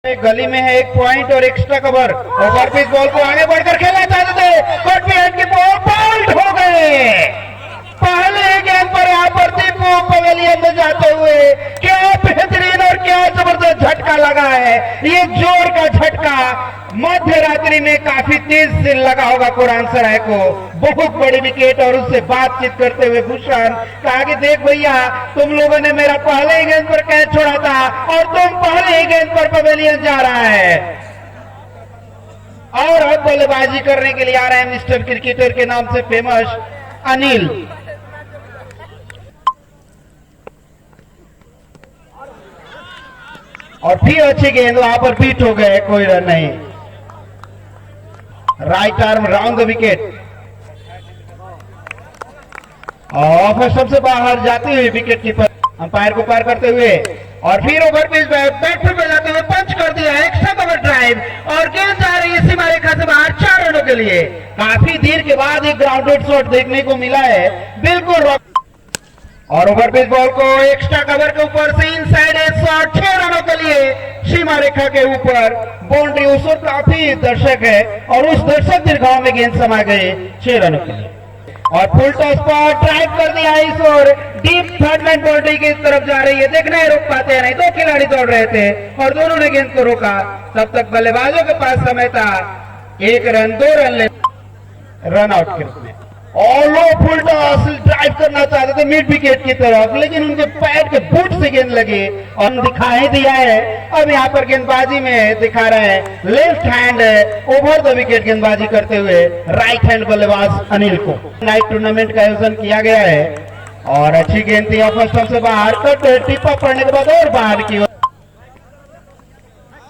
गली में है एक पॉइंट और extra cover. Over pitch ball को आगे बढ़कर खेलना चाहते थे, कट भी हेड की बॉल बाउंड हो गए। पहले गेंद पर यहाँ पर दीपू पवेलियन में जाते हुए क्या बेहतरीन और क्या जबरदस्त झटका लगा है। ये जोर का झटका मध्य रात्रि में काफी तेज से लगा होगा कुरान सराय को। बहुत बड़ी विकेट और उससे बातचीत करते हुए भूषण कहा कि देख भैया, तुम लोगों ने मेरा पहले ही गेंद पर कैच छोड़ा था और तुम पहले ही गेंद पर पवेलियन जा रहा है। और अब बल्लेबाजी करने के लिए आ रहे हैं मिस्टर क्रिकेटर के नाम से फेमस अनिल। और फिर अच्छी गेंद वहां पर बीट हो गए, कोई रन नहीं। Right arm round the wicket. Of सबसे बाहर जाती हुई विकेट कीपर अंपायर को पार करते हुए और फिर ओवर पिच बैट पर जाते हुए पंच कर दिया एक्स्ट्रा कवर ड्राइव और गेंद जा रही है सीमा रेखा से बाहर 4 रनों के लिए। काफी देर के बाद एक ग्राउंडेड शॉट देखने को मिला है, बिल्कुल और ओवर पिच बॉल को एक्स्ट्रा कवर के ऊपर से इनसाइड शॉट 6 रनों के लिए सीमा रेखा के ऊपर बाउंड्री। उस ओर काफी दर्शक है और उस दर्शक दीर्घाव में गेंद समा गए 6 रनों के लिए। और फुल टॉस पर ड्राइव कर दिया इस ओर डीप थर्ड लाइन बाउंड्री की तरफ जा रही है। देखना है रोक पाते हैं नहीं, 2 खिलाड़ी दौड़ रहे थे और दोनों ने गेंद को रोका। तब तक बल्लेबाजों के पास समय था 1 रन 2 रन रन आउट के रूप में। और लो फुल टॉस ड्राइव करना चाहते थे मिड विकेट की तरफ, लेकिन उनके पैर के बूट से गेंद लगी और दिखाई दिया है। अब यहाँ पर गेंदबाजी में दिखा रहे हैं left hand over the wicket गेंदबाजी करते हुए राइट हैंड बल्लेबाज अनिल को। नाइट टूर्नामेंट का आयोजन किया गया है और अच्छी गेंद थी फर्स्ट स्टंप से बाहर, कट टिप्पा पड़ने के बाद और बाहर की ओर।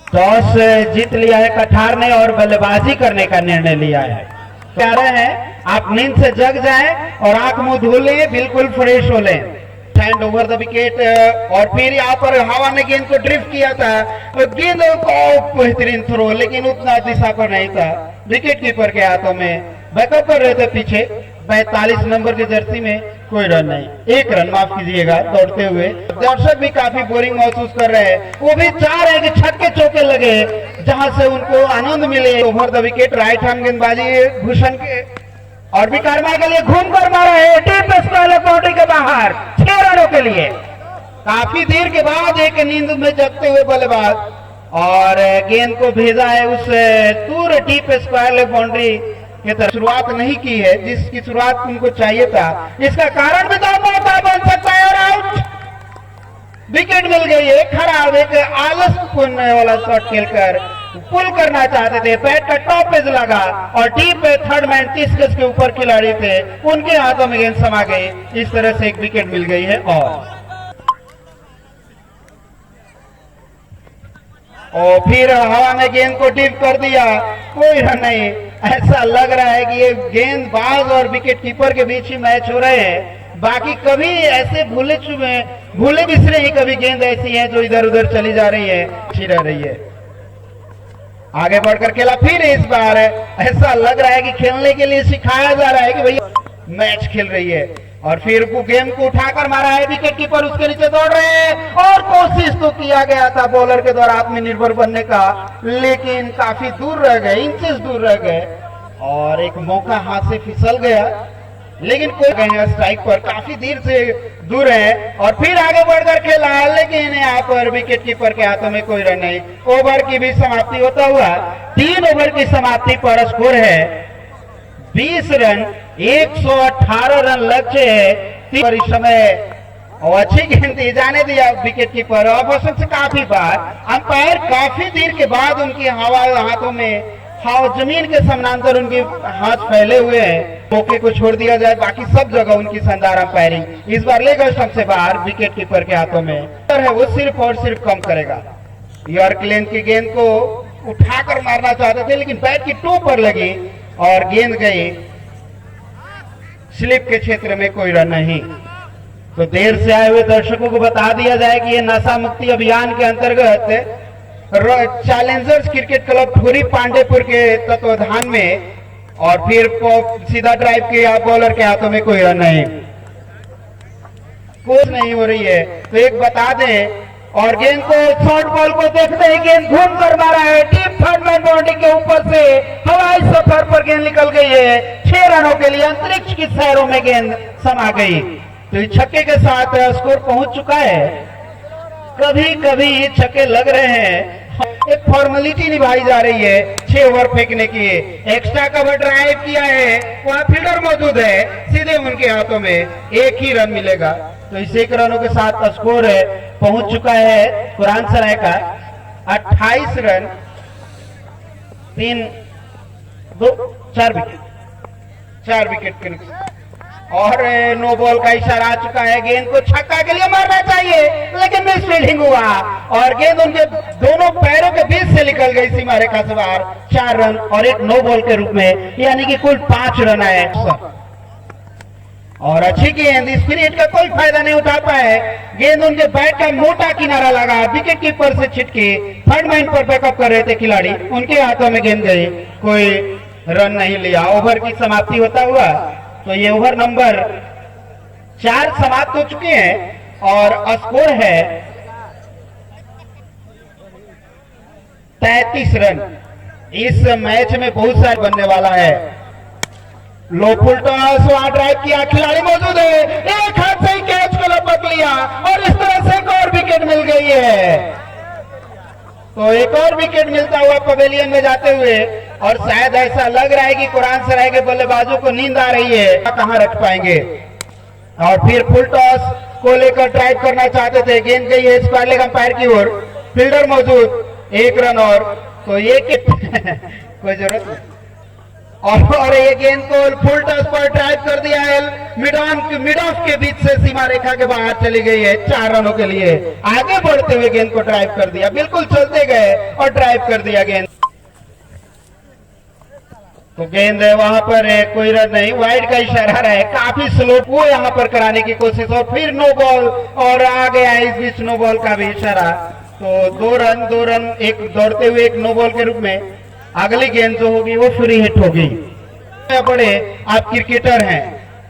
टॉस जीत लिया है कठार ने और बल्लेबाजी करने का निर्णय लिया है। कह रहे हैं आप नींद से जग जाएं और आंख मुंह धो लें, बिल्कुल फ्रेश हो लें। हैंड ओवर द विकेट और फिर यहाँ पर हवा ने गेंद को ड्रिफ्ट किया था, गेंद को बेहतरीन थ्रो, लेकिन उतना दिशा पर नहीं था। विकेट कीपर के हाथों में बैकअप कर रहे थे पीछे 42 नंबर की जर्सी में, कोई रन नहीं, 1 रन माफ कीजिएगा दौड़ते हुए। दर्शक भी काफी बोरिंग महसूस कर रहे हैं, वो भी चाह रहे हैं कि छक्के चौके लगे जहां से उनको आनंद मिले। Over the wicket right hand गेंदबाजी भूषण के और विकारमा के लिए घूम कर मारा है डीप स्क्वायर बाउंड्री के बाहर 6 रनों के लिए। काफी देर के बाद एक नींद में जगते हुए बल्लेबाज और गेंद को भेजा है उस दूर डीप स्क्वायर बाउंड्री की तरफ। शुरुआत नहीं की है जिसकी शुरुआत उनको चाहिए था, इसका कारण भी तो मौका बन सकता है। और आउट, विकेट मिल गई है। खराब एक आलस करने वाला शॉट खेलकर पुल करना चाहते थे, बैट का टॉप पेज लगा और डीप थर्ड मैन 30 गज के ऊपर खिलाड़ी थे, उनके हाथों में गेंद समा गई। इस तरह से एक विकेट मिल गई है और फिर हवा में गेंद को डीप कर दिया, कोई रन नहीं। ऐसा लग रहा है कि ये गेंदबाज और विकेट कीपर के बीच ही मैच हो रहे हैं। बाकी कभी ऐसे भूले बिसरे ही कभी गेंद ऐसी है जो इधर उधर चली जा रही है, अच्छी रह रही है। आगे बढ़कर खेला, फिर इस बार ऐसा लग रहा है कि खेलने के लिए सिखाया जा रहा है कि भैया मैच खेल रही है। और फिर वो गेम को उठाकर मारा है, विकेट कीपर उसके नीचे दौड़ रहे हैं और कोशिश तो किया गया था बॉलर के द्वारा आत्मनिर्भर बनने का, लेकिन काफी दूर रह गए, इंचेस दूर रह गए और एक मौका हाथ से फिसल गया। लेकिन कोई स्ट्राइक पर काफी देर से दूर है और फिर आगे बढ़कर खेला, लेकिन यहाँ पर विकेट कीपर के हाथों में कोई रन नहीं। ओवर की भी समाप्ति होता हुआ 3 ओवर की समाप्ति पर स्कोर है 20 रन, 118 रन लक्ष्य है। और इस समय और अच्छी गेंद दी, जाने दिया विकेट कीपर ऑपोजिशन से काफी बार। अंपायर काफी देर के बाद उनकी हाथों में जमीन के समानांतर उनके हाथ फैले हुए हैं, मौके को छोड़ दिया जाए, बाकी सब जगह उनकी शानदार अंपायरिंग। इस बार लेग स्टंप से बाहर विकेट कीपर के हाथों में है, वो सिर्फ और सिर्फ कम करेगा। यॉर्क लेन की गेंद को उठाकर मारना चाहते थे, लेकिन बैट की टो पर लगी और गेंद गई स्लिप के क्षेत्र में, कोई रन नहीं। तो देर से आए हुए दर्शकों को बता दिया जाए कि ये नशा मुक्ति अभियान के अंतर्गत चैलेंजर्स क्रिकेट क्लब धुरी पांडेपुर के तत्वाधान में और फिर सीधा ड्राइव किया, बॉलर के हाथों में कोई रन नहीं, कोच नहीं हो रही है। तो एक बता दें और गेंद को शॉर्ट बॉल को देखते ही गेंद घूम कर मारा है डीप थर्ड मैन बाउंड्री के ऊपर से हवाई सफर पर गेंद निकल गई है। 6 रनों के लिए अंतरिक्ष की सैरों में गेंद समा गई। तो इस छक्के के साथ स्कोर पहुंच चुका है। कभी कभी छक्के लग रहे हैं, एक फॉर्मेलिटी निभाई जा रही है 6 ओवर फेंकने की। एक्स्ट्रा कवर ड्राइव किया है, वहां फील्डर मौजूद है, सीधे उनके हाथों में 1 ही रन मिलेगा। तो इस 1 रनों के साथ स्कोर है पहुंच चुका है कुरान सराय का 28 रन 4 विकेट के नुकसान। और नो बॉल का इशारा आ चुका है। गेंद को छक्का के लिए मारना चाहिए लेकिन मिस फील्डिंग हुआ और गेंद उनके दोनों पैरों के बीच से निकल गई सीमा रेखा से बाहर। 4 रन और एक नो बॉल के रूप में, यानी कि कुल 5 रन आए। और अच्छी गेंद, स्पिरिट का कोई फायदा नहीं उठा पाए। गेंद उनके बैट का मोटा किनारा लगा, विकेट कीपर से छिटके थर्ड मैन पर बैकअप कर रहे थे खिलाड़ी, उनके हाथों में गेंद गई, कोई रन नहीं लिया। ओवर की समाप्ति होता हुआ तो ये ओवर नंबर 4 समाप्त हो चुके हैं और स्कोर है 33 रन। इस मैच में बहुत सारे बनने वाला है। लो फुल टॉस, वहां ड्राइव किया, खिलाड़ी मौजूद है, एक हाथ से ही कैच को लपक लिया और इस तरह से एक और विकेट मिल गई है। तो एक और विकेट मिलता हुआ पवेलियन में जाते हुए, और शायद ऐसा लग रहा है कि कुरान सराय के बल्लेबाजों को नींद आ रही है, कहां रख पाएंगे। और फिर फुल टॉस को लेकर ड्राइव करना चाहते थे, गेंद गई है स्क्वायर लेग अंपायर की ओर, फील्डर मौजूद, 1 रन और तो ये कोई जरूरत नहीं। और ये गेंद को फुल टॉस पर ड्राइव कर दिया है, मिड ऑफ के बीच से सीमा रेखा के बाहर चली गई है 4 रनों के लिए। आगे बढ़ते हुए गेंद को ड्राइव कर दिया, बिल्कुल चलते गए और ड्राइव कर दिया गेंद। तो गेंद वहां पर है, कोई रन नहीं, वाइड का इशारा रहा, काफी स्लो वो यहां पर कराने की कोशिश और फिर नो बॉल और आ गया इस बीच नो बॉल का भी इशारा। तो 2 रन एक दौड़ते हुए एक नो बॉल के रूप में। अगली गेंद जो होगी वो फ्री हिट होगी। बड़े आप क्रिकेटर हैं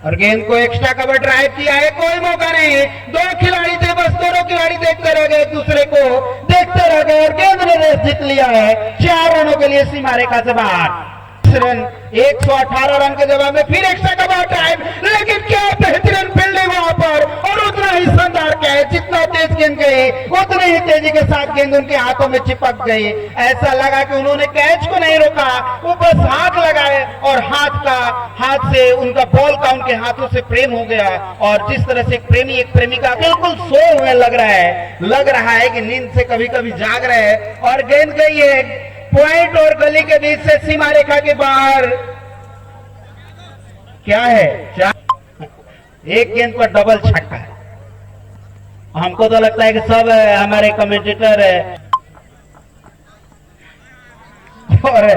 और गेंद को एक्स्ट्रा कवर ड्राइव किया है, कोई मौका नहीं, 2 खिलाड़ी थे बस, दोनों खिलाड़ी देखते रह गए, एक दूसरे को देखते रह गए और गेंद ने रेस जीत लिया है 4 रनों के लिए सीमा रेखा से बाहर। रन 118 रन के जवाब में फिर एक्स्ट्रा कवर ड्राइव, लेकिन क्या बेहतरीन फील्डिंग वहां पर और उतना ही शानदार क्या है, जितना तेज गेंद गई उतनी ही तेजी के साथ गेंद उनके हाथों में चिपक गई। ऐसा लगा कि उन्होंने कैच को नहीं रोका, वो बस हाथ लगाए और हाथ से उनका बॉल का उनके हाथों से प्रेम हो गया। और जिस तरह से एक प्रेमी एक प्रेमिका बिल्कुल सोए हुए लग रहा है कि नींद से कभी कभी जाग रहे हैं, और गेंद गई है पॉइंट और गली के बीच से सीमा रेखा के बाहर। क्या है, एक गेंद पर डबल छक्का है। हमको तो लगता है कि सब हमारे कमेंटेटर है और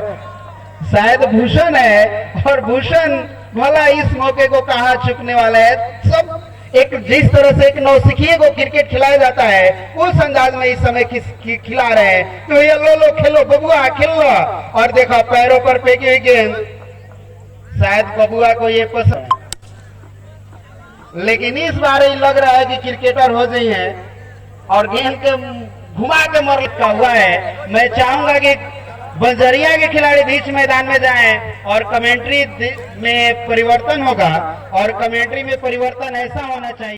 शायद भूषण है, और भूषण भला इस मौके को कहां चुकने वाला है। सब एक जिस तरह से एक नौसिखिए को क्रिकेट खिलाया जाता है उस अंदाज में इस समय खिला रहे हैं। तो ये लो खेलो बबुआ खेल लो, और देखो पैरों पर फेंकी हुई गेंद, शायद बबुआ को ये पसंद है, लेकिन इस बार ही लग रहा है कि क्रिकेटर हो गई है और गेंद के घुमा के मर लिखा हुआ है। मैं चाहूंगा कि बंजरिया के खिलाड़ी बीच मैदान में जाएं और कमेंट्री में परिवर्तन होगा, और कमेंट्री में परिवर्तन ऐसा होना चाहिए।